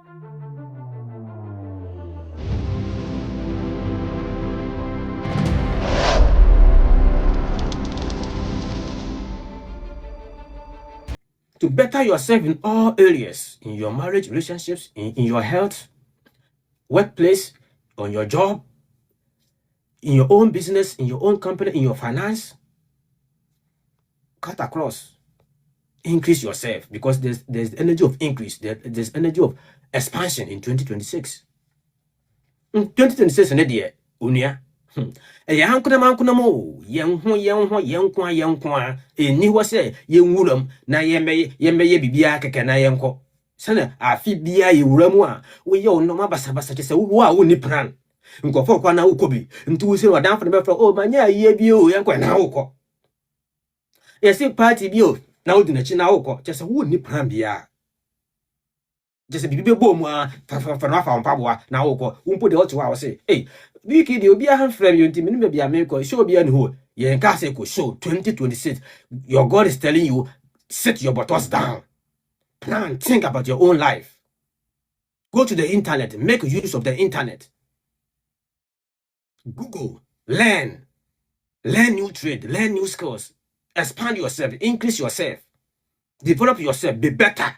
To better yourself in all areas, in your marriage, relationships, in your health, workplace, on your job, in your own business, in your own company, in your finance, cut across. Increase yourself, because there's energy of increase, there's energy of expansion in 2026. 2026 ne deɛ onua ɛyɛ hankonam o yɛn ho ɛni hɔ sɛ yɛnwuram na yɛmmɛyɛ biribiara kɛkɛ na yɛnkɔ sɛne afe biara yɛwura mu a woyɛ wo nnɔma basabasa kyɛ sɛ wo a wonni plan nkɔfɔ kwa na wokɔ bi nti wo sɛ ɔdamfo no bɛfrɛ o manyɛ ayie bi o yɛnkɔ na wokɔ yɛse party bi o na wodi n'akyi na wokɔ kyɛ sɛ wonni plan biara just bibi bo mu a fa na fa mpaboa na wokɔ wompo de ɔto a wo se wiki de obi a han frame you ntimi no bia me kɔ show obi an ho yɛn ka se kɔ show 2026 your God is telling you sit your buttocks down, plan, think about your own life, go to the internet, make use of the internet, Google, learn new trade, learn new skills, expand yourself, increase yourself, develop yourself, be better.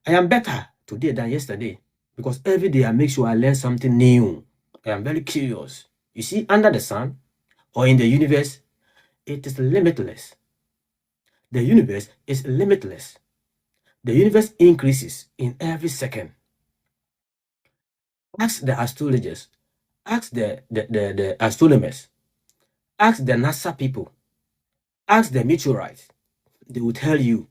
I am better today than yesterday, because every day I make sure I learn something new. I am very curious. You see, under the sun or in the universe, it is limitless. The universe is limitless. The universe increases in every second. Ask the astrologers, ask the astronomers, ask the NASA people, ask the meteorites. They will tell you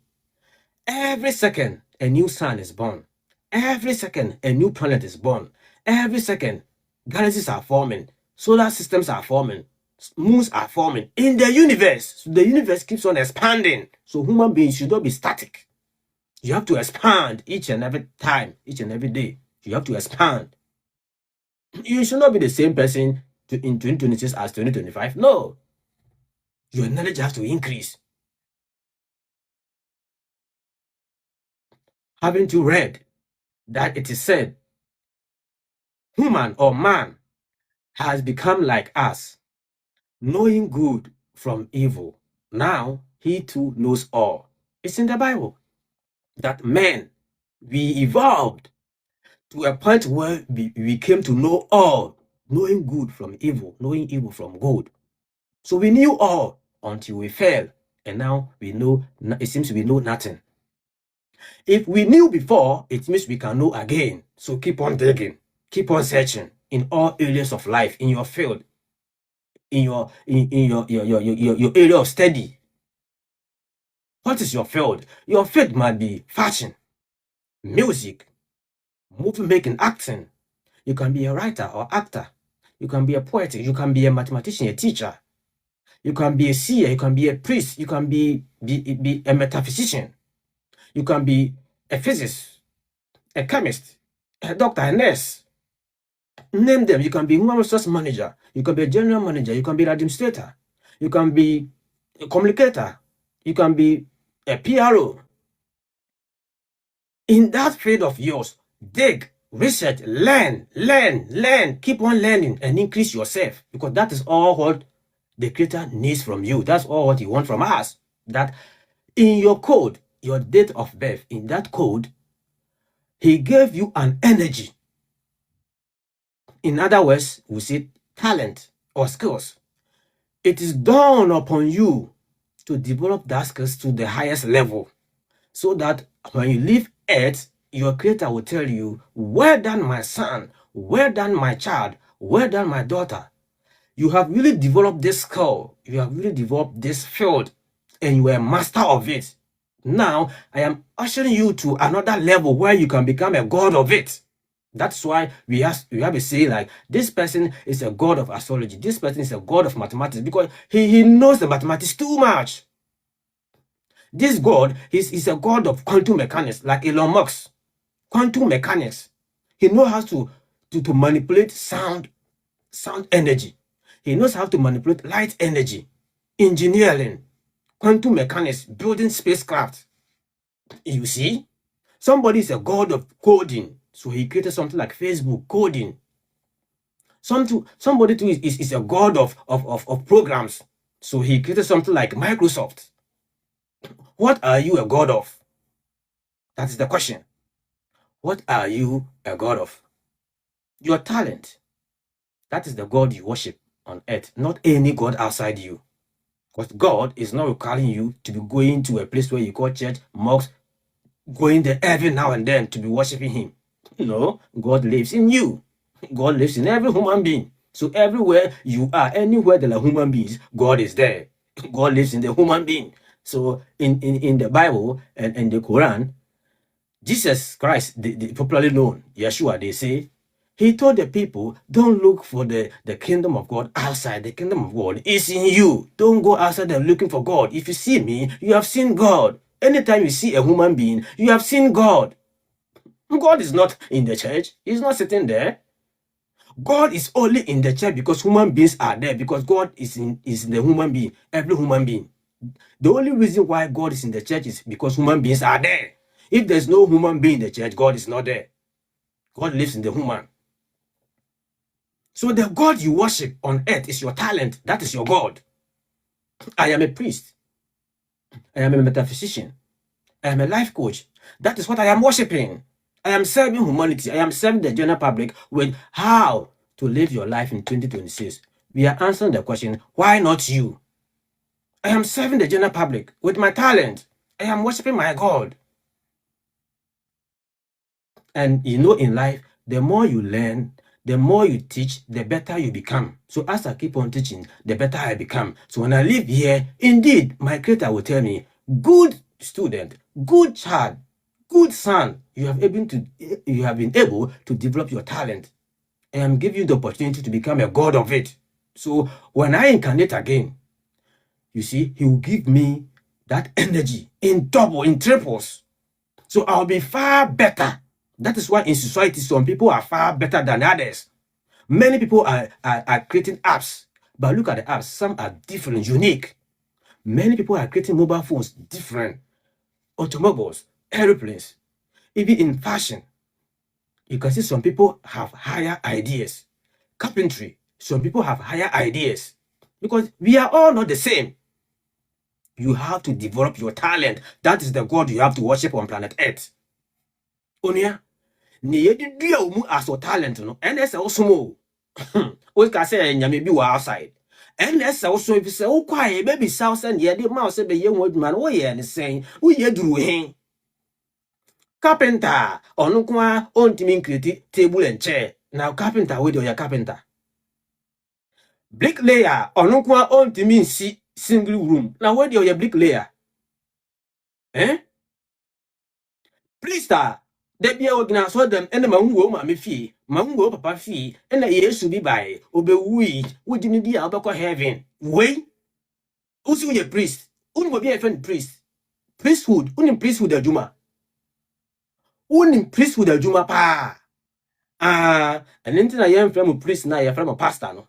every second a new sun is born. Every second a new planet is born. Every second galaxies are forming, solar systems are forming, moons are forming in the universe. So the universe keeps on expanding. So human beings should not be static. You have to expand each and every time, each and every day. You have to expand. You should not be the same person in 2026 as 2025. No. Your knowledge has to increase. Haven't you read that it is said, human or man has become like us, knowing good from evil. Now he too knows all. It's in the Bible that men, we evolved to a point where we came to know all, knowing good from evil, knowing evil from good. So we knew all until we fell, and now we know, it seems we know nothing. If we knew before, it means we can know again. So keep on digging, keep on searching in all areas of life, in your field, in your area of study. What is your field? Your field might be fashion, music, movie making, acting. You can be a writer or actor. You can be a poet. You can be a mathematician, a teacher. You can be a seer. You can be a priest. You can be a metaphysician. You can be a physicist, a chemist, a doctor, a nurse. Name them. You can be human resource manager. You can be a general manager. You can be an administrator. You can be a communicator. You can be a PRO. In that field of yours, dig, research, learn. Keep on learning and increase yourself, because that is all what the Creator needs from you. That's all what He wants from us. That in your code, your date of birth, in that code, He gave you an energy. In other words, we say talent or skills. It is dawned upon you to develop that skills to the highest level, so that when you leave Earth, your Creator will tell you, well done, my son, well done, my child, well done, my daughter. You have really developed this skill, you have really developed this field, and you are a master of it. Now, I am ushering you to another level where you can become a god of it. That's why we have to say, like, this person is a god of astrology, this person is a god of mathematics, because he knows the mathematics too much. This God is a God of quantum mechanics, like Elon Musk. Quantum mechanics. He knows how to manipulate sound energy. He knows how to manipulate light energy. Engineering, quantum mechanics, building spacecraft. You see? Somebody is a god of coding, so he created something like Facebook coding. Somebody too is a god of programs, so he created something like Microsoft. What are you a god of? That is the question. What are you a god of? Your talent. That is the God you worship on earth, not any God outside you. Because God is not requiring you to be going to a place where you call church, mosque, going there every now and then to be worshiping Him. No, God lives in you. God lives in every human being. So everywhere you are, anywhere there are human beings, God is there. God lives in the human being. So in the Bible and the Quran, Jesus Christ, the popularly known Yeshua, they say, he told the people, don't look for the kingdom of God outside. The kingdom of God is in you. Don't go outside and looking for God. If you see me, you have seen God. Anytime you see a human being, you have seen God. God is not in the church. He's not sitting there. God is only in the church because human beings are there, because God is in the human being, every human being. The only reason why God is in the church is because human beings are there. If there's no human being in the church, God is not there. God lives in the human. So the God you worship on earth is your talent. That is your God. I am a priest. I am a metaphysician. I am a life coach. That is what I am worshiping. I am serving humanity. I am serving the general public with how to live your life in 2026. We are answering the question, why not you? I am serving the general public with my talent. I am worshiping my God. And you know, in life, the more you learn, the more you teach, the better you become. So as I keep on teaching, the better I become. So when I live here, indeed, my creator will tell me, good student, good child, good son, you have been able to develop your talent. I am giving you the opportunity to become a god of it. So when I incarnate again, you see, he will give me that energy in double, in triples. So I'll be far better. That is why in society, some people are far better than others. Many people are creating apps, but look at the apps. Some are different, unique. Many people are creating mobile phones, different, automobiles, airplanes, even in fashion. You can see some people have higher ideas. Carpentry, some people have higher ideas because we are all not the same. You have to develop your talent. That is the God you have to worship on planet Earth. Onia, ne yɛde dua mu as a talent no ɛna ɛsɛ wo som o woka sɛ nyame bi wɔ outside ɛna ɛsɛ wo som, sɛ wokɔ a yɛbɛbisa wo sɛ ne yɛde ma wo sɛ bɛyɛ ho adwuma no woyɛ ne sɛn, woyɛ duru he carpenter ɔno nko a ɔntumi nkreti table and chair. Now carpenter wey ɔyɛ carpenter. Bricklayer ɔno nko a ɔntumi nsi single room. Now wey ɔyɛ bricklayer. Priesta da bia ogina so dem ene ma nwuo ma me fie ma nwuo papa fie ene Yesu bi bae obewui wudi ni dia obekọ heaven wey usi ye priest unu bo bia friend priest priesthood uni priesthood adwuma uni priesthood adwuma pa ene nti na yem frame priest na ye frame pastor no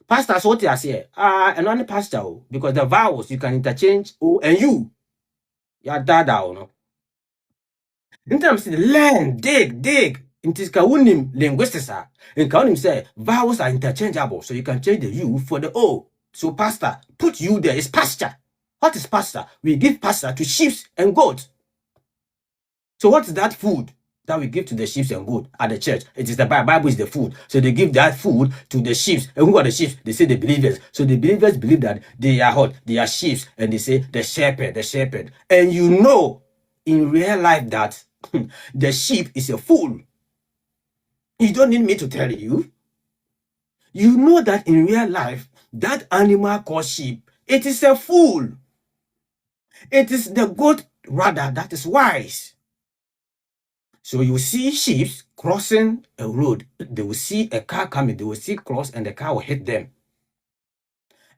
pastor so ti ase eno ne pastor o, because the vowels you can interchange o and you ya dada o no. In terms of learn, dig. In this kaunim linguistics, in kaunim say vowels are interchangeable, so you can change the U for the O. So pastor, put U there is pasture. What is pasture? We give pasture to sheep and goats. So what is that food that we give to the sheep and goats at the church? It is the Bible is the food. So they give that food to the sheep. And who are the sheep? They say the believers. So the believers believe that they are what? They are sheep. And they say the shepherd. And you know in real life that the sheep is a fool. You don't need me to tell you. You know that in real life, that animal called sheep, it is a fool. It is the goat rather that is wise. So you see sheep crossing a road. They will see a car coming. They will see cross and the car will hit them.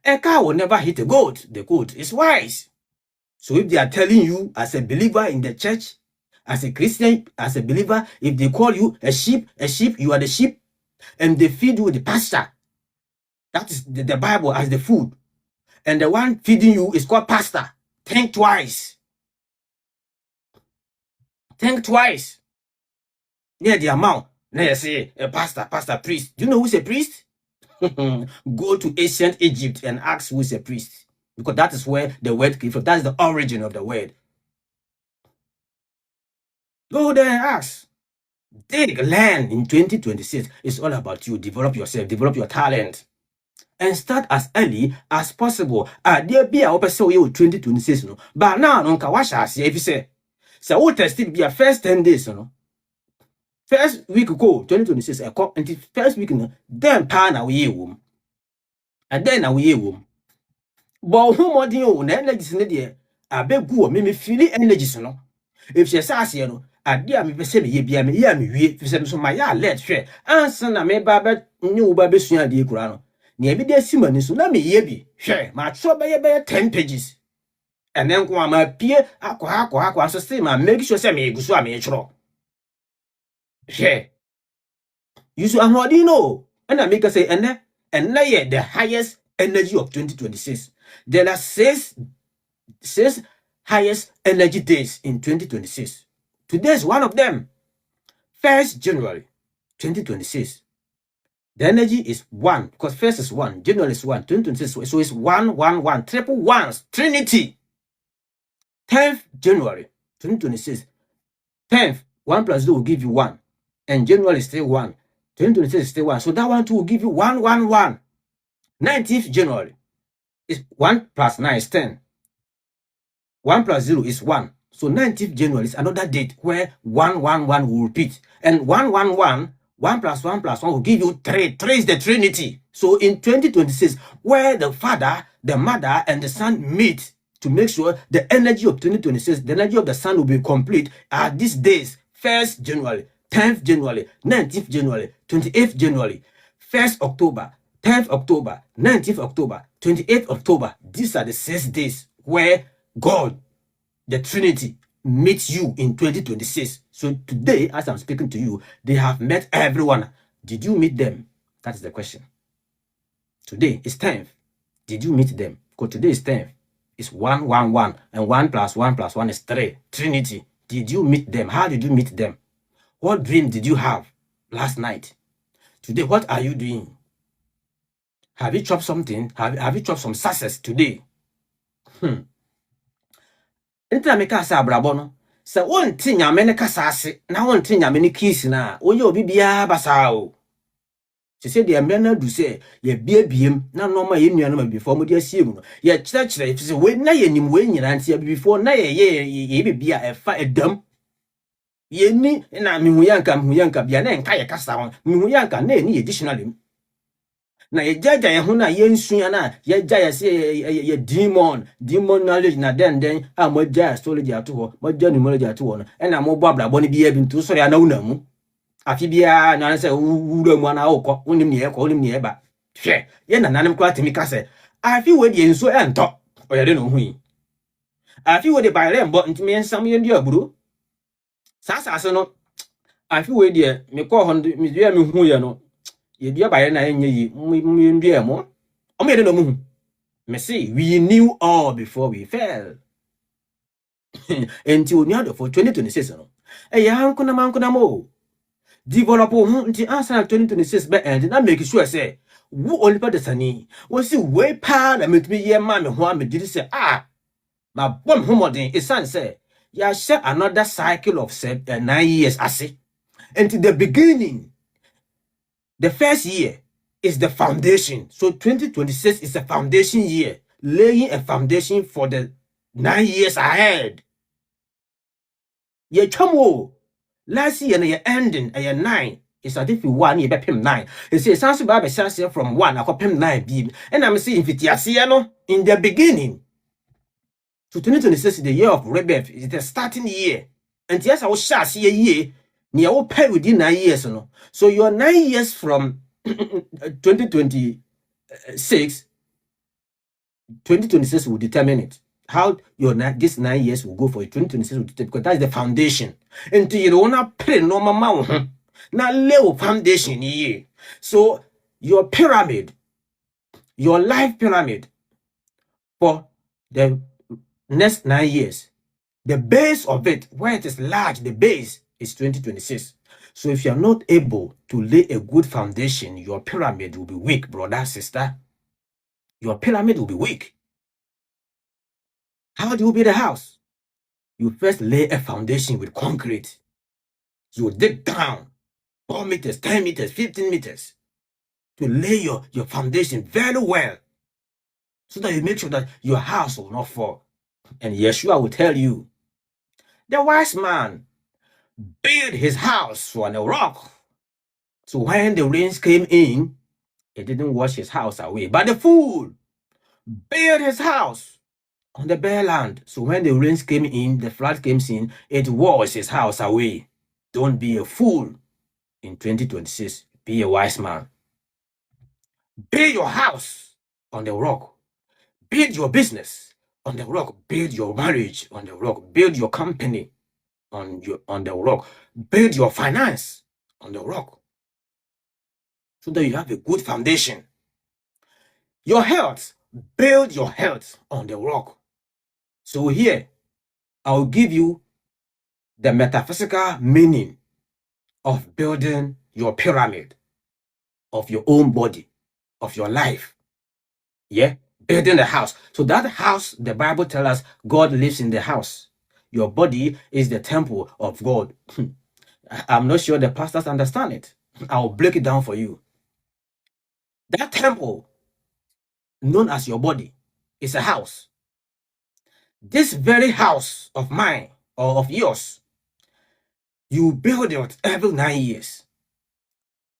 A car will never hit a goat. The goat is wise. So if they are telling you as a believer in the church, as a Christian, as a believer, if they call you a sheep, you are the sheep, and they feed you the pasture. That is the Bible as the food. And the one feeding you is called pastor. Think twice. Think twice. Near the amount. Now you say a pastor, priest. Do you know who's a priest? Go to ancient Egypt and ask who's a priest. Because that is where the word came from. That's the origin of the word. Go there and ask. Dig, learn in 2026. It's all about you. Develop yourself, develop your talent. And start as early as possible. There be a open so you 2026. No? But now, no, if you say, so what tested be a first 10 days, no? First week go 2026, until first week, no, then pan away womb. And then away womb. But who more than you, energy in the year? I beg you, me feel energy, no? If she says, you know, adeɛ me pese me ye bia me ya me wie fi se so ma ya let hwɛ ansa na me ba be nyu ba be sua de kura no ne ebi de si mani so na me ye bi hwɛ ma tro be 10 pages and then ko ma pie akwa so say ma make sure say me gu so a me chro hwɛ you so ahodi no and I make say and ye the highest energy of 2026. There are six highest energy days in 2026. Today is one of them. 1st January 2026. The energy is 1 because first is 1, January is 1, 2026. So it's 1, 1, 1, triple ones, Trinity. 10th January 2026. 10th, 1 plus 2 will give you 1. And January is still 1. 2026 is still 1. So that one too will give you 1, 1, 1. 19th January is 1 plus 9 is 10. 1 plus 0 is 1. So 19th January is another date where 1, 1, 1 will repeat. And 1, 1, 1, 1 plus 1 plus 1 will give you 3. 3 is the Trinity. So in 2026, where the Father, the Mother, and the Son meet to make sure the energy of 2026, the energy of the Son will be complete are these days. 1st January, 10th January, 19th January, 28th January, 1st October, 10th October, 19th October, 28th October. These are the 6 days where God, the Trinity, meets you in 2026. So today, as I'm speaking to you, they have met everyone. Did you meet them? That is the question. Today is 10th. Did you meet them? Because today is 10th. It's 1, 1, 1. And 1 plus 1 plus 1 is 3. Trinity. Did you meet them? How did you meet them? What dream did you have last night? Today, what are you doing? Have you chopped something? Have you chopped some success today? Nti me ka sa abrabo no se wonti nyame ne kasa ase na wonti nyame ne kiss na oye obi bia basa o se de emre na du se ye biabiem na no ma ye nua no ma before mo de asie mu no ye kire se we na ye nim we nyina nti before na ye bibia efa edam ye ni na mehu yanka bia na enka ye kasa ho mehu yanka na ni ye dictionary na ye jaja ye ho na ye nsua na ye jaja se ye demon knowledge na den mo jaja astrology ato ho mo jaja numerology ato ho no e na mo bo abrabo ne bia bi ntu so ya na wunamu afi bia na se wura mu na okọ wonim ne ye kọ wonim ne ye ba hwe ye na nanem kwa temi ka se afi we de nso ento oyade no hu yi afi we de bayre mbo ntimi ensam ye ndi aburo sasa no afi we de me kọ ho me dua me hu ye no ye dua bayre na enye yi me ndua mo o me de no mu me say we knew all before we fell until new for 2026 no e ya hankuna mo develop until answer 2026 be end na make sure say wo only the sani wo see way pa na metumi ye ma me ho am didi say ma bom homodin esan say ya share another cycle of 9 years ase until the beginning. The first year is the foundation. So 2026 is a foundation year, laying a foundation for the 9 years ahead. Ye chamo last year na ye ending a 9. It's as if you 1 year be 9. It says sans ba be from 1 akopem 9 bi. And I'm saying fitiase no in the beginning. So 2026 is the year of rebirth. It's the starting year. And yes, I was sure see a year near all pay within 9 years no. So your 9 years from 2026 will determine it. How your this 9 years will go for you. 2026 will determine, because that's the foundation. Until you don't want to pay no mama na leo foundation here. So your pyramid, your life pyramid for the next 9 years The base of it, where it is large, the base is 2026. So if you're not able to lay a good foundation, your pyramid will be weak, brother, sister. Your pyramid will be weak. How do you build a house? You first lay a foundation with concrete. You dig down 4 meters, 10 meters, 15 meters to lay your foundation very well so that you make sure that your house will not fall. And Yeshua will tell you, the wise man built his house on a rock. So when the rains came in, it didn't wash his house away. But the fool built his house on the bare land. So when the rains came in, the flood came in, it washed his house away. Don't be a fool in 2026. Be a wise man. Build your house on the rock. Build your business on the rock. Build your marriage on the rock. Build your company on the rock. Build your finance on the rock, so that you have a good foundation. Your health, build your health on the rock. So here, I'll give you the metaphysical meaning of building your pyramid of your own body, of your life. Yeah, building the house. So that house, the Bible tells us, God lives in the house. Your body is the temple of God. I'm not sure the pastors understand it. I'll break it down for you. That temple, known as your body, is a house. This very house of mine or of yours, you build it every 9 years.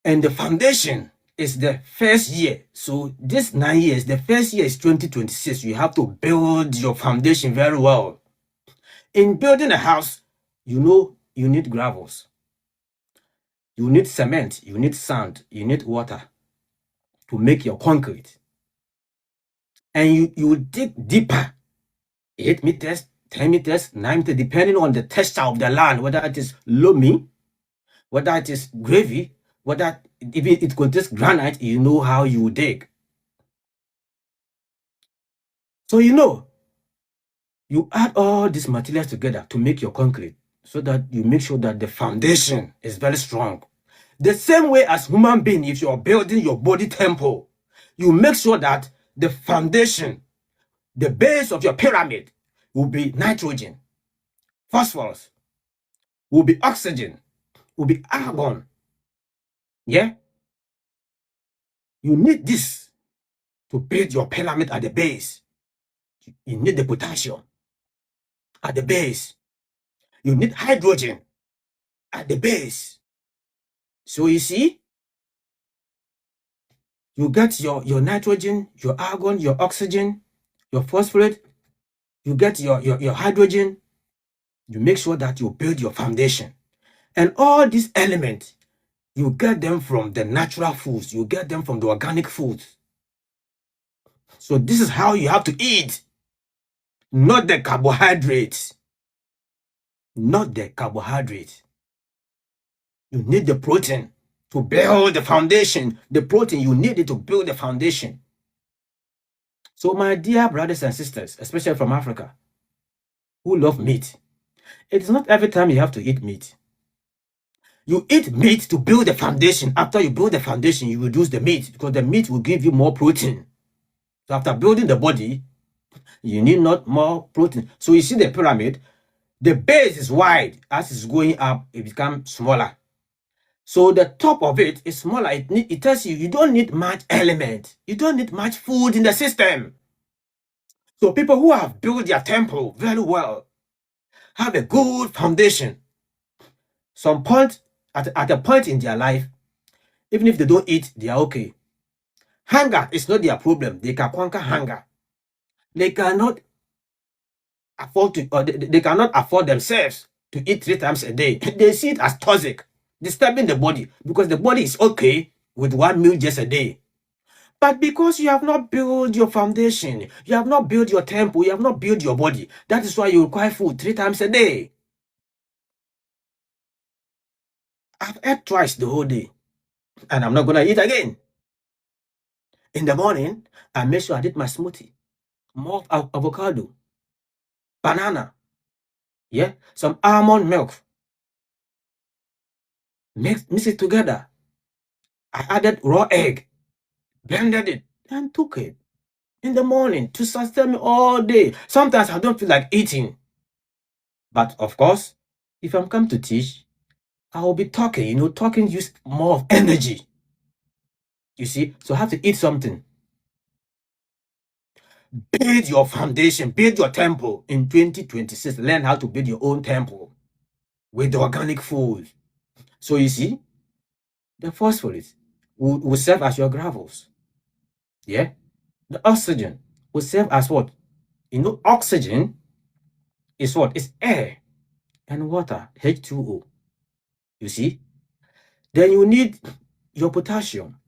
And the foundation is the first year. So this 9 years, the first year is 2026. You have to build your foundation very well. In building a house, you know you need gravels. You need cement, you need sand, you need water to make your concrete. And you dig deeper, 8 meters, 10 meters, 9 meters, depending on the texture of the land, whether it is loamy, whether it is gravy, whether even it contains granite, you know how you dig. So you add all these materials together to make your concrete, so that you make sure that the foundation is very strong. The same way as human being, if you're building your body temple, you make sure that the foundation, the base of your pyramid will be nitrogen, phosphorus, will be oxygen, will be argon. Yeah? You need this to build your pyramid at the base. You need the potassium at the base. You need hydrogen at the base. So you see, you get your nitrogen, your argon, your oxygen, your phosphorus, you get your hydrogen. You make sure that you build your foundation. And all these elements, you get them from the natural foods. You get them from the organic foods. So this is how you have to eat. Not the carbohydrates. Not the carbohydrates. You need the protein to build the foundation. The protein, you need it to build the foundation. So my dear brothers and sisters, especially from Africa, who love meat, it is not every time you have to eat meat. You eat meat to build the foundation. After you build the foundation, you reduce the meat, because the meat will give you more protein. So after building the body, you need not more protein. So you see the pyramid, the base is wide. As it's going up, it becomes smaller. So the top of it is smaller. It tells you don't need much element. You don't need much food in the system. So people who have built their temple very well have a good foundation. Some point, at a point in their life, even if they don't eat, they are okay. Hunger is not their problem. They can conquer hunger. They cannot afford to, or they cannot afford themselves to eat 3 times a day. They see it as toxic, disturbing the body, because the body is okay with 1 meal just a day. But because you have not built your foundation, you have not built your temple, you have not built your body, that is why you require food 3 times a day. I've ate twice the whole day, and I'm not going to eat again. In the morning, I make sure I did my smoothie, more avocado, banana, Yeah, some almond milk. Mix it together. I added raw egg, blended it, and took it in the morning to sustain me all day. Sometimes I don't feel like eating. But of course, if I'm come to teach, I will be talking. Talking use more of energy. You see, so I have to eat something. Build your foundation, build your temple in 2026. Learn how to build your own temple with organic food. So you see, the phosphorus will serve as your gravels. Yeah. The oxygen will serve as what? Oxygen is what? It's air and water, H2O. You see? Then you need your potassium.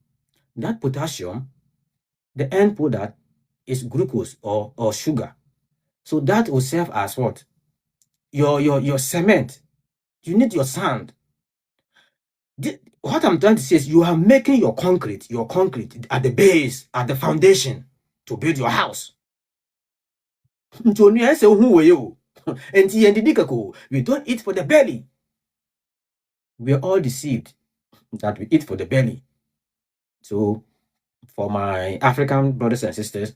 That potassium, the end product is glucose or sugar. So that will serve as what? Your cement. You need your sand. What I'm trying to say is you are making your concrete at the base, at the foundation to build your house. We don't eat for the belly. We are all deceived that we eat for the belly. So for my African brothers and sisters,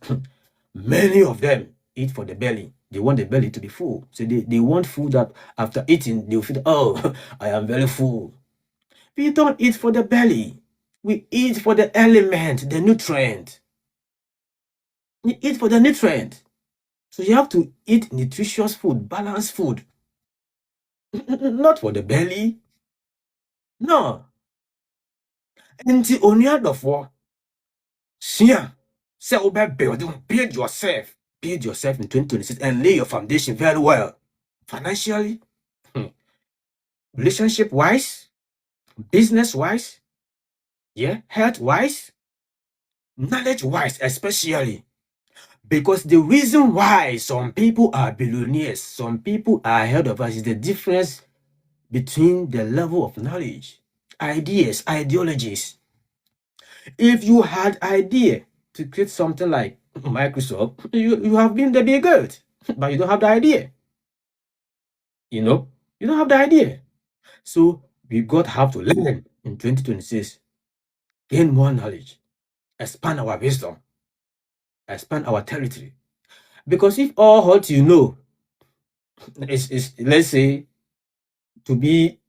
many of them eat for the belly. They want the belly to be full. So they want food that after eating, they'll feel, oh, I am very full. We don't eat for the belly. We eat for the element, the nutrient. We eat for the nutrient. So you have to eat nutritious food, balanced food. Not for the belly. No. Nti onuadofo, sia, say build yourself. Build yourself in 2026 and lay your foundation very well. Financially, relationship-wise, business-wise, yeah, health-wise, knowledge-wise, especially. Because the reason why some people are billionaires, some people are ahead of us, is the difference between the level of knowledge, ideas, ideologies. If you had idea to create something like Microsoft, you have been the big good, but you don't have the idea. You don't have the idea. So we got have to learn in 2026, gain more knowledge, expand our wisdom, expand our territory. Because if all what you know is let's say to be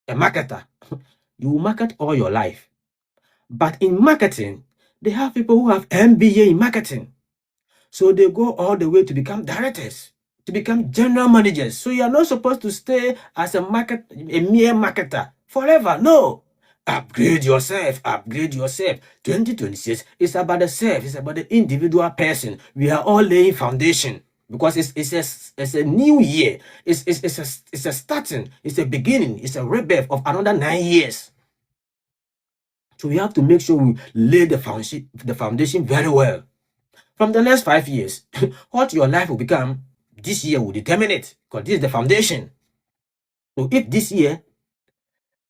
a marketer, you will market all your life. But in marketing, they have people who have MBA in marketing. So they go all the way to become directors, to become general managers. So you are not supposed to stay as a mere marketer forever. No. Upgrade yourself, upgrade yourself. 2026 is about the self, it's about the individual person. We are all laying foundation because it's a new year. It's a starting, it's a beginning, it's a rebirth of another 9 years. So we have to make sure we lay the foundation very well. From the next 5 years, what your life will become this year will determine it, because this is the foundation. So if this year,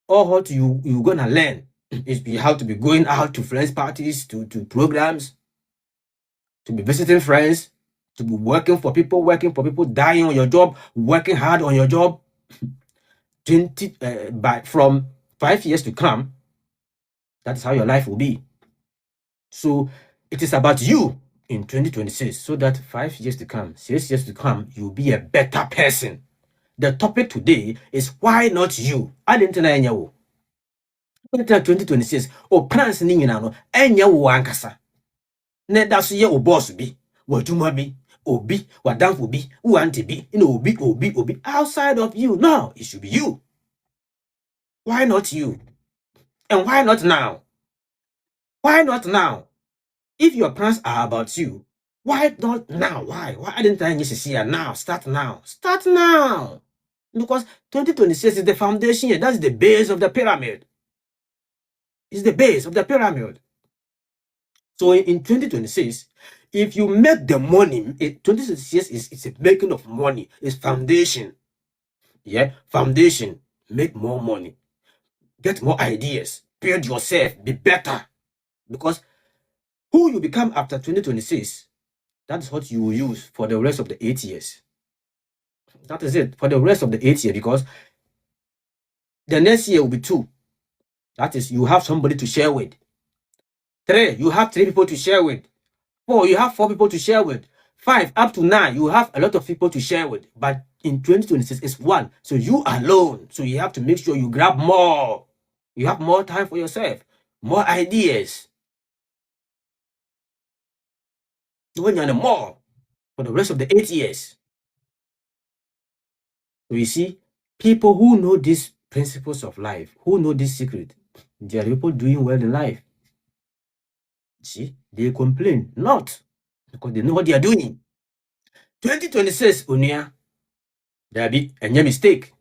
all what you're gonna learn is how to be going out to friends parties, to programs, to be visiting friends, to be working for people, dying on your job, working hard on your job. From 5 years to come, that's how your life will be. So it is about you in 2026, so that 5 years to come, 6 years to come, you'll be a better person. The topic today is why not you? I didn't know. 2026, plans ni nyina no enya wo ankasa. Na da so ye o boss bi, wadwuma bi, obi, wadamfo bi, uante bi, obi outside of you. No, it should be you. Why not you? And why not now? Why not now? If your plans are about you, why not now? Why didn't I just see now? Start now. Start now. Because 2026 is the foundation year. That's the base of the pyramid. It's the base of the pyramid. So in 2026, if you make the money, 2026 is a making of money. It's foundation. Yeah, foundation. Make more money. Get more ideas. Build yourself. Be better. Because who you become after 2026, that's what you will use for the rest of the 8 years. That is it for the rest of the 8 years, because the next year will be 2. That is, you have somebody to share with. 3, you have 3 people to share with. 4, you have 4 people to share with. 5, up to 9, you have a lot of people to share with. But in 2026, it's 1. So you alone. So you have to make sure you grab more. You have more time for yourself, more ideas. When you're more for the rest of the 8 years. So you see, people who know these principles of life, who know this secret, they are people doing well in life. See, they complain not because they know what they are doing. 2026, Unia, there be any mistake.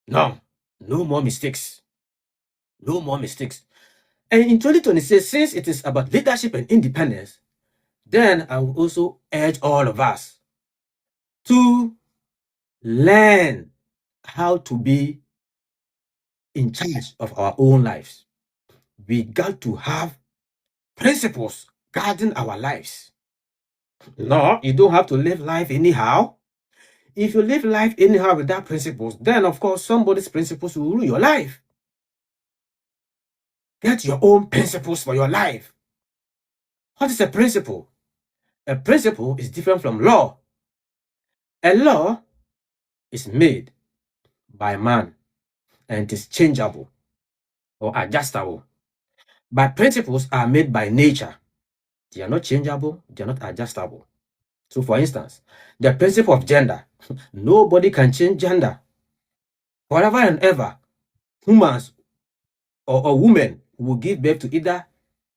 No more mistakes. No more mistakes. And in 2026, since it is about leadership and independence, then I will also urge all of us to learn how to be in charge of our own lives. We got to have principles guarding our lives. No, you don't have to live life anyhow. If you live life anyhow without principles, then of course somebody's principles will rule your life. Get your own principles for your life. What is a principle? A principle is different from law. A law is made by man and it is changeable or adjustable. But principles are made by nature. They are not changeable, they are not adjustable. So for instance, the principle of gender, nobody can change gender. Forever and ever, humans or women will give birth to either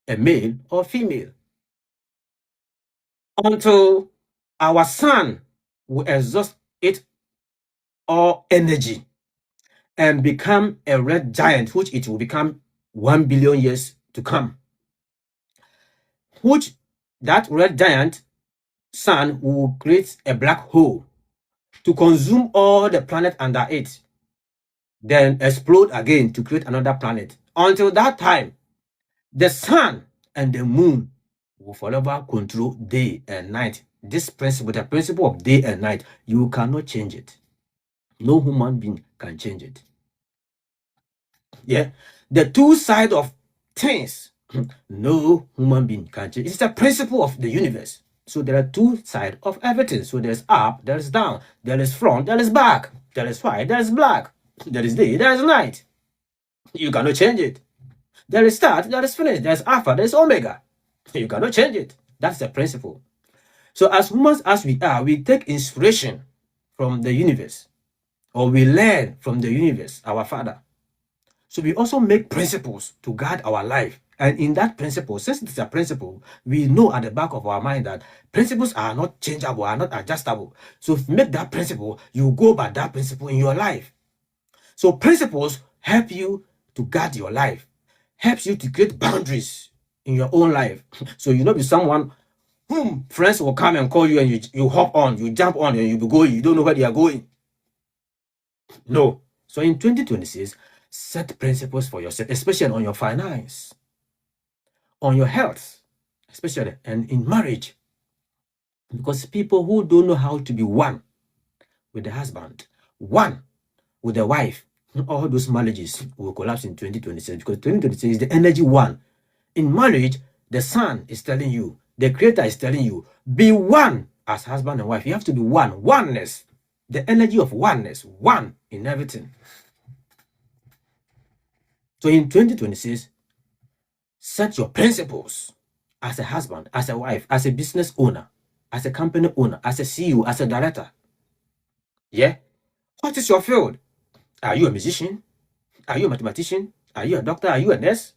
a male or female. Until our sun will exhaust its all energy and become a red giant, which it will become 1 billion years to come. Which that red giant sun will create a black hole to consume all the planet under it, then explode again to create another planet. Until that time, the sun and the moon will forever control day and night. This principle, the principle of day and night, you cannot change it. No human being can change it. Yeah, the two sides of things, no human being can change. It's the principle of the universe. So there are two sides of everything. So there's up, there's down, there is front, there is back, there is white, there is black, there is day, there is night. You cannot change it. There is start, there is finish, there is alpha, there is omega. You cannot change it. That's the principle. So as humans as we are, we take inspiration from the universe, or we learn from the universe, our Father. So we also make principles to guide our life. And in that principle, since it's a principle, we know at the back of our mind that principles are not changeable, are not adjustable. So if you make that principle, you go by that principle in your life. So principles help you to guide your life, helps you to create boundaries in your own life. So you not be someone whom friends will come and call you and you hop on, you jump on and you be going, you don't know where they are going. No. So in 2026, set principles for yourself, especially on your finance, on your health, especially, and in marriage. Because people who don't know how to be one with the husband, one with the wife, all those marriages will collapse in 2026, because 2026 is the energy one. In marriage, the sun is telling you, the creator is telling you, be one as husband and wife. You have to be one. Oneness. The energy of oneness. One in everything. So in 2026, set your principles as a husband, as a wife, as a business owner, as a company owner, as a CEO, as a director. Yeah? What is your field? Are you a musician? Are you a mathematician? Are you a doctor? Are you a nurse?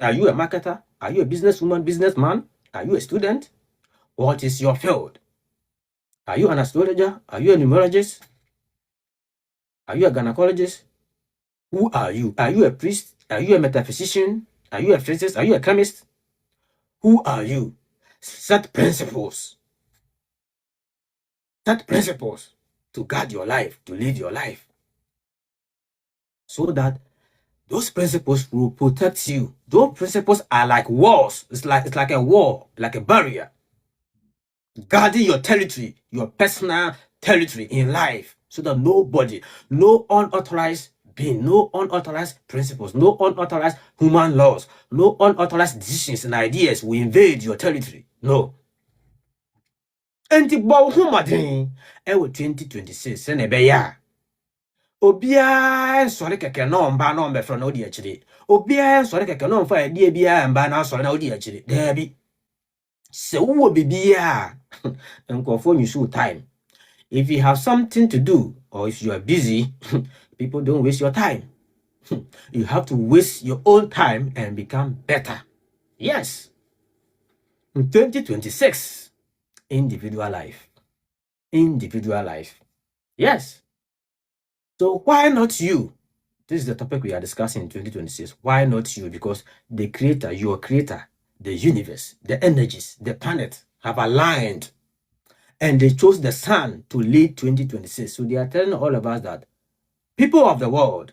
Are you a marketer? Are you a businesswoman, businessman? Are you a student? What is your field? Are you an astrologer? Are you a numerologist? Are you a gynecologist? Who are you? Are you a priest? Are you a metaphysician? Are you a physicist? Are you a chemist? Who are you? Set principles. Set principles to guide your life, to live your life. So that those principles will protect you. Those principles are like walls. It's like a wall, like a barrier, guarding your territory, your personal territory in life so that nobody, no unauthorized being, no unauthorized principles, no unauthorized human laws, no unauthorized decisions and ideas will invade your territory. No. Enti bo humaden ewo 2026 se na ebe ya. Obia sori keke no mba no mbe fro na odi akire. Obia sori keke no mfa ade bia mba na sori na odi akire. Debi. Se wo bibia nkofo nyusu time. If you have something to do or if you are busy, people don't waste your time. You have to waste your own time and become better. Yes. In 2026, individual life. Individual life. Yes. So why not you? This is the topic we are discussing in 2026. Why not you? Because the creator, your creator, the universe, the energies, the planet have aligned and they chose the sun to lead 2026. So they are telling all of us that people of the world,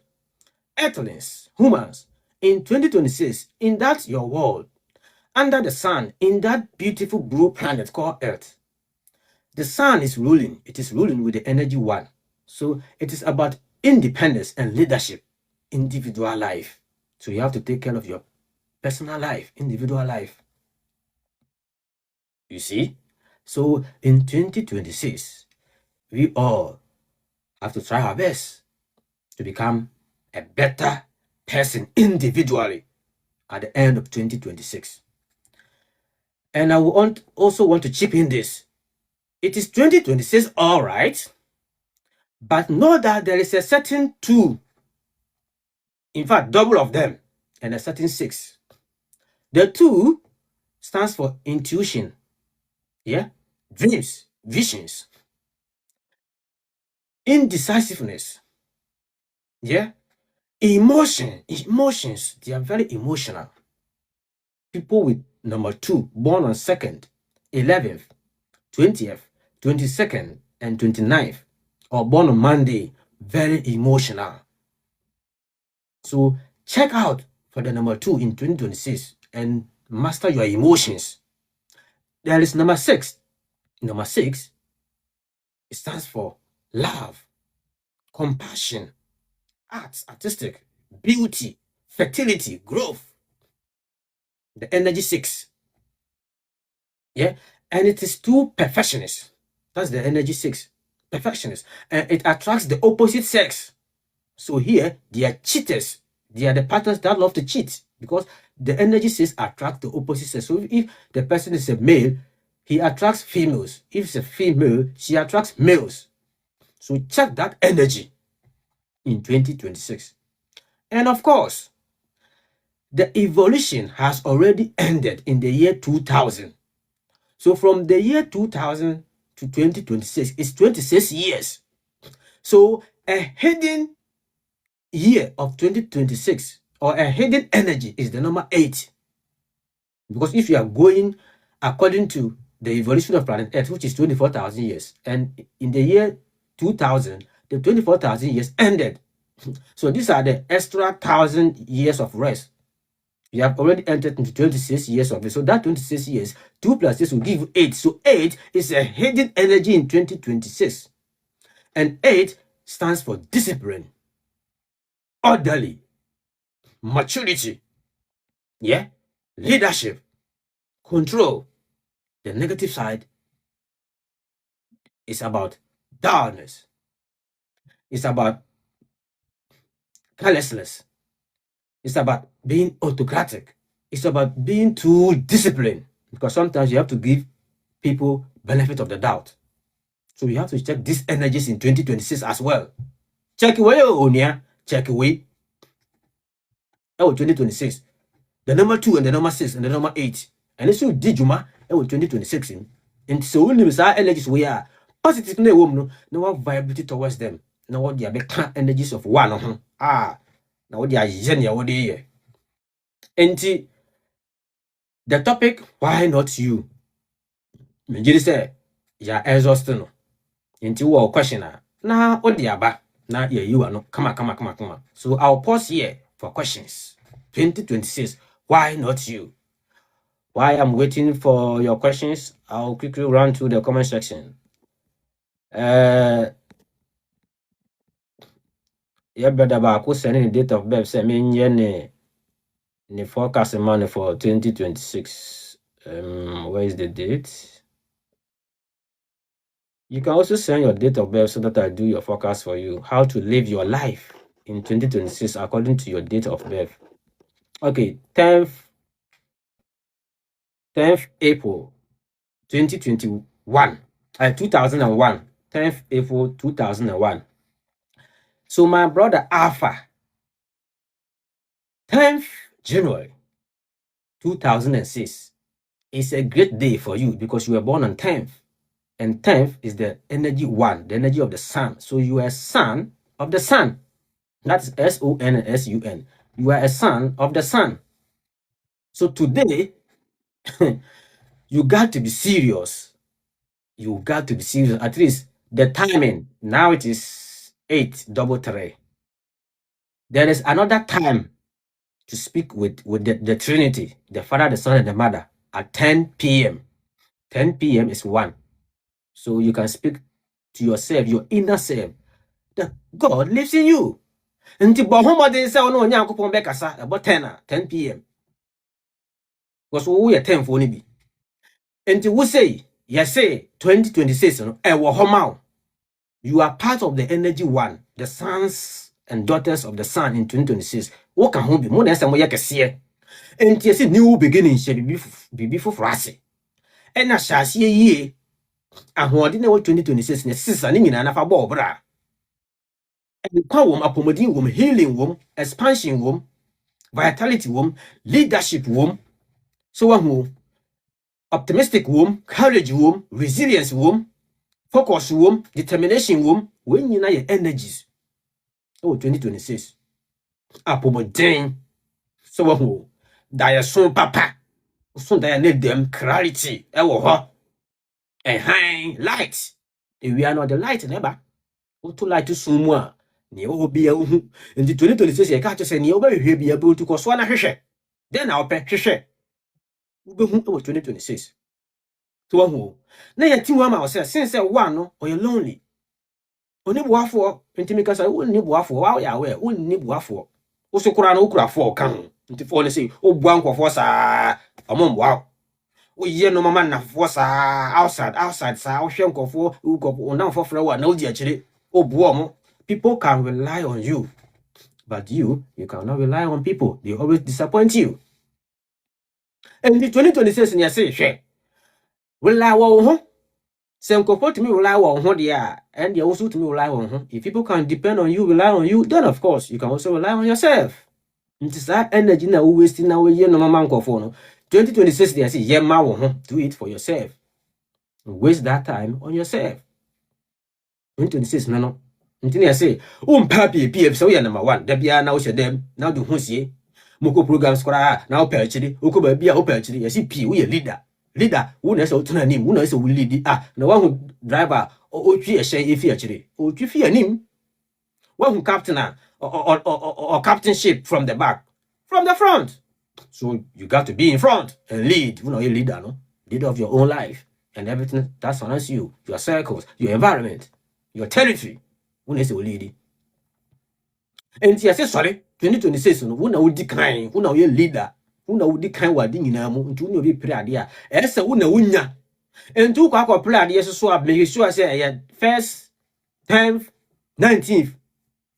earthlings, humans, in 2026, in that your world, under the sun, in that beautiful blue planet called Earth, the sun is ruling. It is ruling with the energy one. So it is about independence and leadership, individual life. So you have to take care of your personal life, individual life. You see? So in 2026, we all have to try our best to become a better person individually at the end of 2026. And I also want to chip in this. It is 2026, all right, but know that there is a certain two, in fact, double of them, and a certain six. The two stands for intuition, yeah, dreams, visions, indecisiveness, yeah, emotions. They are very emotional. People with number 2, born on 2nd, 11th, 20th, 22nd, and 29th, or born on Monday, very emotional. So check out for the number 2 in 2026 and master your emotions. There is number 6. Number 6, it stands for love, compassion, arts, artistic, beauty, fertility, growth. The energy 6. Yeah. And it is too perfectionist. That's the energy 6. Perfectionist. And it attracts the opposite sex. So here, they are cheaters. They are the partners that love to cheat because the energy 6 attracts the opposite sex. So if the person is a male, he attracts females. If it's a female, she attracts males. So check that energy in 2026. And of course, the evolution has already ended in the year 2000. So from the year 2000 to 2026, it's 26 years. So a hidden year of 2026 or a hidden energy is the number 8. Because if you are going according to the evolution of planet Earth, which is 24,000 years, and in the year 2000, the 24,000 years ended. So these are the extra 1,000 years of rest. You have already entered into 26 years of it. So that 26 years, 2 plus 6 will give you 8. So 8 is a hidden energy in 2026. And 8 stands for discipline, orderly, maturity, yeah, leadership, control. The negative side is about dullness. It's about carelessness. It's about being autocratic. It's about being too disciplined. Because sometimes you have to give people benefit of the doubt. So you have to check these energies in 2026 as well. Check away, Onia. Check away. Oh, 2026. The number 2 and the number 6 and the number 8. And it's so Dijuma. Oh, 2026. And so when our energies we are positive no vibrate towards them. Now what they are energies of one. Now what they are genia what they and the topic, why not you? Me say you are exhausted. Into our question na what they are na you are no come on. So I'll pause here for questions. 2026, why not you? While I'm waiting for your questions, I'll quickly run through the comment section. your brother back who's sending the date of birth, say me the forecast money for 2026. Where is the date? You can also send your date of birth so that I do your forecast for you. How to live your life in 2026 according to your date of birth. Okay, 10th April 2021. 2001. 10th April 2001. So my brother Alpha, 10th January 2006 is a great day for you because you were born on 10th. And 10th is the energy one, the energy of the sun. So you are a son of the sun. That's S-O-N and S-U-N. You are a son of the sun. So today, you got to be serious. You got to be serious. At least the timing, now it is 8:33. There is another time to speak with the Trinity, the Father, the Son, and the Mother at 10 p.m. 10 p.m. is 1. So you can speak to yourself, your inner self, that God lives in you. Nti bohomode say ono Onyankopon be kasa about 10 p.m. Because we are 10 for ni bi. Nti we say, yes say 2026 no e wo homa. You are part of the energy one, the sons and daughters of the sun in 2026. Wo ka ho bi mo na say mo ye kese. Nti say new beginning she bibi foforo ase. E na hyase yie. Ahode na wo 2026 ne sisa ne nyina na fa bo obra. Wom, apomodin wom, healing wom, expansion wom, vitality wom, leadership wom, so optimistic wom, courage wom, resilience wom, focus wom, determination wom, when you know your energies. 2026. Apomodin, so dia son papa, so dia need them clarity, and high light. If we are not the light, never. To light to someone. Ni obi ehu nti 2026 ye ka say ni obehwe bia be otu koso na hwehwe den na ope hwehwe ubehu e 2026 to wahu na ye tiwa ma o say since one no o ye lonely oni buafo nti me ka say oni buafo wa ya we oni buafo wo so kura na okura fo ka ho nti fo ne say o bua nkofo sa omom bua o ye no mama na fo sa outside sa o hwe nkofo ukofo na fo fra wa na odi akire o bua mo. People can rely on you, but you cannot rely on people. They always disappoint you. And the 2026 in your say, rely on some comfort to me rely on who they are, and they also to me rely on who. If people can depend on you, rely on you, then of course you can also rely on yourself. It is that energy now wasting now year no man for 2026 they say, yeah, do it for yourself. Waste that time on yourself. 2026 no. Ntini say, papi PF so ya number 1. Da bia na wo dem, na do ho sie. Moko programs kora na wo perchiri, oko ba bia wo perchiri, yesi P wo ye leader. Leader, wo na say otuna nim, wo na say wo lead. Na wa hu driver o twi ehyen efi achiri. O twi fi anim. Wa hu captain or captainship from the back, from the front. So you got to be in front and lead. You know you leader, no? Leader of your own life and everything that surrounds you, your circles, your environment, your territory. When is lady? And I say sorry, 2026 no wona wodi kan, wona wo leader, wona wodi kan wade nyina mu nti wona obi pre ade a ese wona wonya. Entu kwa kwa pre ade so make sure say first 10th 19th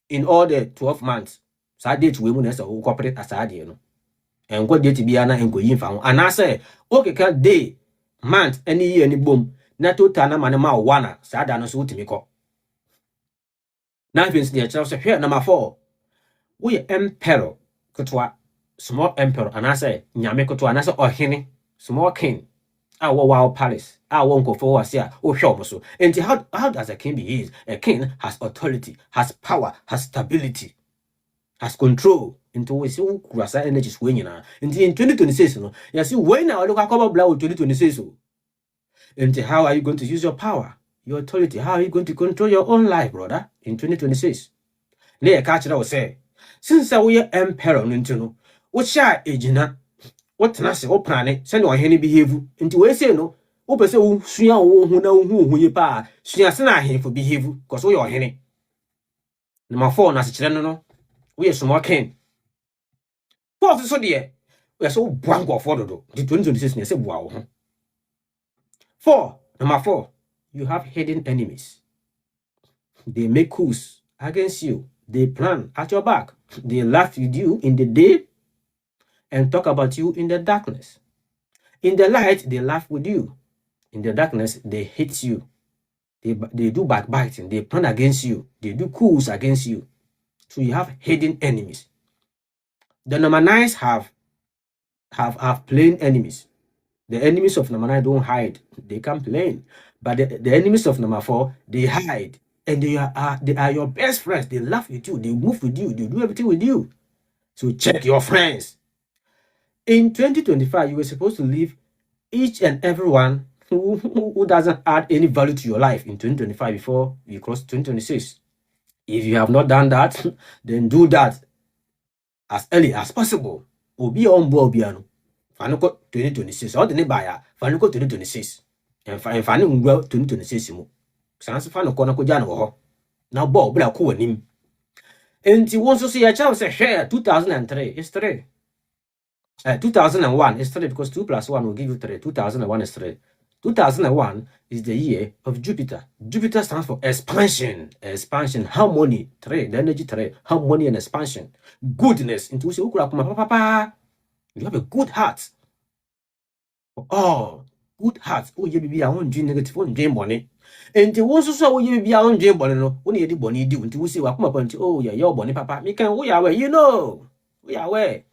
in all the 12 months. Sa date we mu na say wo corporate asade no. Enko date bia na enko yin fa ho. Ana say okeka day, month, any year any bom. Na total na mane ma wana, sa da no so wutimi ko. Now, here number 4. We emperor kutwa small emperor, and I say nyame kutwa, and I say ohene small king. Our wow palace. I won't go for us here. Oh, show so. And how does a king be is? A king has authority, has power, has stability, has control. Into we see who energies when you know. In 2026, no, you see when I look at cover blow 2026. And how are you going to use your power? Your authority, how are you going to control your own life, brother, in 2026? Lay catch that will say, since we are emperor, what shall ejina? What nasi or planet, send or any behavior into we say no, Ope se wo sua wo hu na hu ye pa sua se na ahemfo behave because wo your hene. Number 4 na se kire no wo ye small king. Fourth so de we so buango for dodo. The 2026 ne se bua wo ho. 4 number 4 you have hidden enemies. They make coups against you. They plan at your back. They laugh with you in the day and talk about you in the darkness. In the light, they laugh with you. In the darkness, they hate you. They do backbiting. They plan against you. They do coups against you. So you have hidden enemies. The number 9s have plain enemies. The enemies of number 9 don't hide. They come plain. But the enemies of number 4, they hide. And they are your best friends. They laugh with you. They move with you. They do everything with you. So check your friends. In 2025, you were supposed to leave each and everyone who doesn't add any value to your life in 2025 before you cross 2026. If you have not done that, then do that as early as possible. Obi on board piano. Fanuko 2026. All the neighbor, Fanuko 2026. And Fanuko 2026. Sans Fanuko na Kojano. Now Bob Bla Kuanim. And you want to see a child say share 2003 is 3. 2001 is 3 because 2 plus 1 will give you 3. 2001 is 3. 2001 is the year of Jupiter. Jupiter stands for expansion, harmony, 3, the energy 3, harmony and expansion, goodness. Into you have a good heart. Oh, good heart. Oh, you be our own dream negative one dream money. And the ones who you be our own dream bonnet, only a bonny do until we see what come upon. Oh, yeah, your bonny papa. Me can we are where you know. We are where.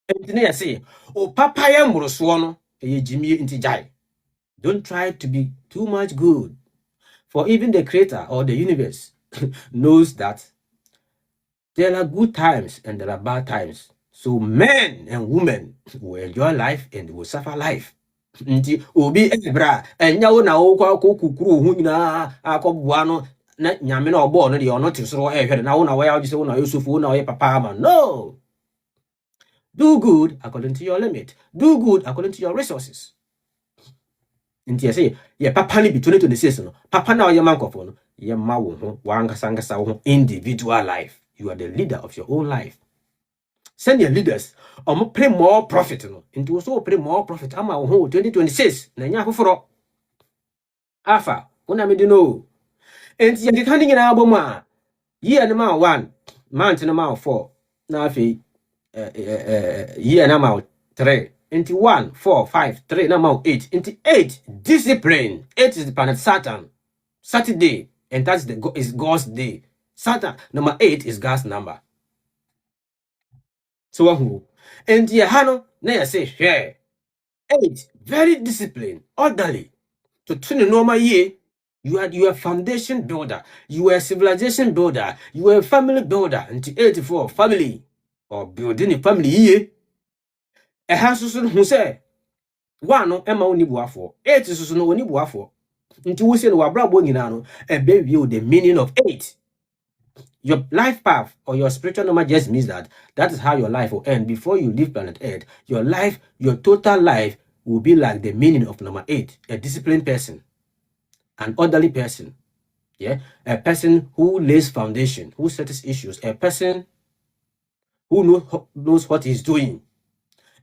And I say, oh, papa, I am Roswano, a Jimmy Intijai. Don't try to be too much good. For even the creator or the universe knows that there are good times and there are bad times. So men and women will enjoy life and will suffer life. Nti obi ebra enya wo na wo kwa kokukuru hu nyina akọbuano na nyame na ogbo no de ono tisoro ehwere na wo na wo ya ogise wo na Yusufu wo na wo papa ama. No. Do good according to your limit. Do good according to your resources. Nti ya say ye papa ni bi 2026 no papa na ye mankofo no ye ma wo ho wankasangasa wo individual life. You are the leader of your own life. Send your leaders pay more profit no nti wo so pay more profit ama wo ho 2026 na nya foforo afa wona me di no nti ye keka nyina abom a year na ma 1 month na ma 4 na afi year na ma 3 into 1, 4, 5, 3, number 8. Into 8, discipline. 8 is the planet Saturn. Saturday. And that's is God's day. Saturn, number 8 is God's number. So who? And the Hano, now say, share. 8, very disciplined, orderly. To turn a normal year, you are a foundation builder. You are a civilization builder. You are a family builder. Into 84, family. Or building a family year. A house who say, 1 Emma only buafo, 8 is no only buafo. Until we say no abrabo nyina a baby you the meaning of 8. Your life path or your spiritual number just means that is how your life will end. Before you leave planet Earth, your life, your total life will be like the meaning of number 8. A disciplined person, an orderly person, yeah, a person who lays foundation, who settles issues, a person who knows what he's doing.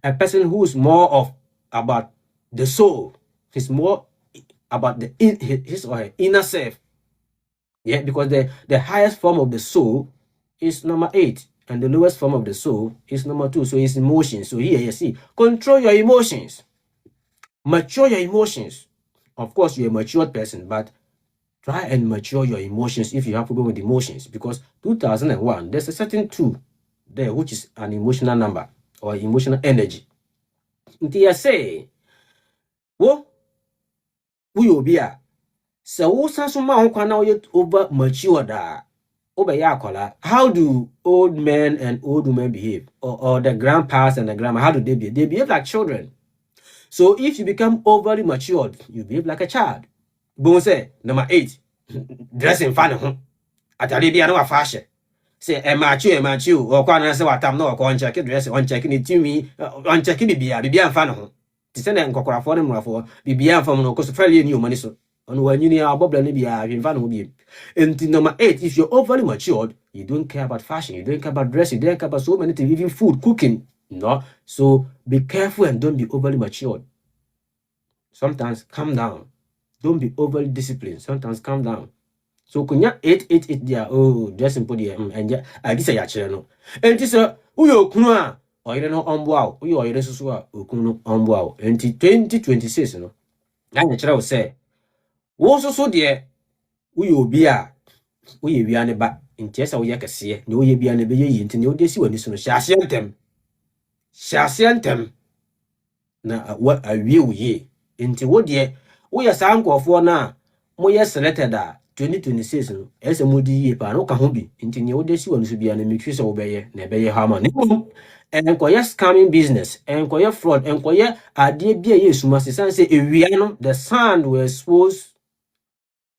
A person who is more of about the soul. He's more about his or her inner self. Yeah, because the highest form of the soul is number 8, and the lowest form of the soul is number 2. So it's emotions. So here you see, control your emotions, mature your emotions. Of course, you're a matured person, but try and mature your emotions if you have problem with emotions. Because 2001, there's a certain 2 there, which is an emotional number or emotional energy. Nti say, wo obia so wo saso ma ho kwana wo over mature da obeya. How do old men and old women behave, or the grandpas and the grandma? How do they behave? They behave like children. So if you become overly matured, you behave like a child. Bon say number 8, dressing fun atade bia no fashion. Say mature or kwana say watam no ko on check dress on check ni timi on check bibia fun te sɛ na nkɔkorafo ne mmorafo bibia mfam no kɔso fairly ni omani so on wanyini abobla ne bia hwemfa no bi. And number 8, if you're overly matured, you don't care about fashion, you don't care about dressing, you don't care about so many things, even food, cooking. No, so be careful and don't be overly matured. Sometimes calm down. Don't be overly disciplined. Sometimes calm down. So kunya 888 there. Oh, dressing for the and yeah, I this a channel. And this uyo kuna or you know on wow. Uyo you so okuno on wow. And 2026, you know. And the will say, also so dear, uyo be a uye wiane ba ntiesa uye kese ne uye bia ne be yi nti ne odesi wani so no hyasiantem na wa awie uye nti wo de uye sa nkofo na moye selected a 2026 no ese modi yi pa no ka ho bi nti ne odesi wani so bia ne metwi se wo beye na beye ha ma ne enkoye scamming business enkoye fraud enkoye ade bia ye suma se san se ewia no the sun will expose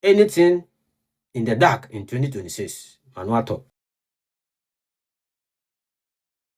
anything in the dark in 2026. Manuato.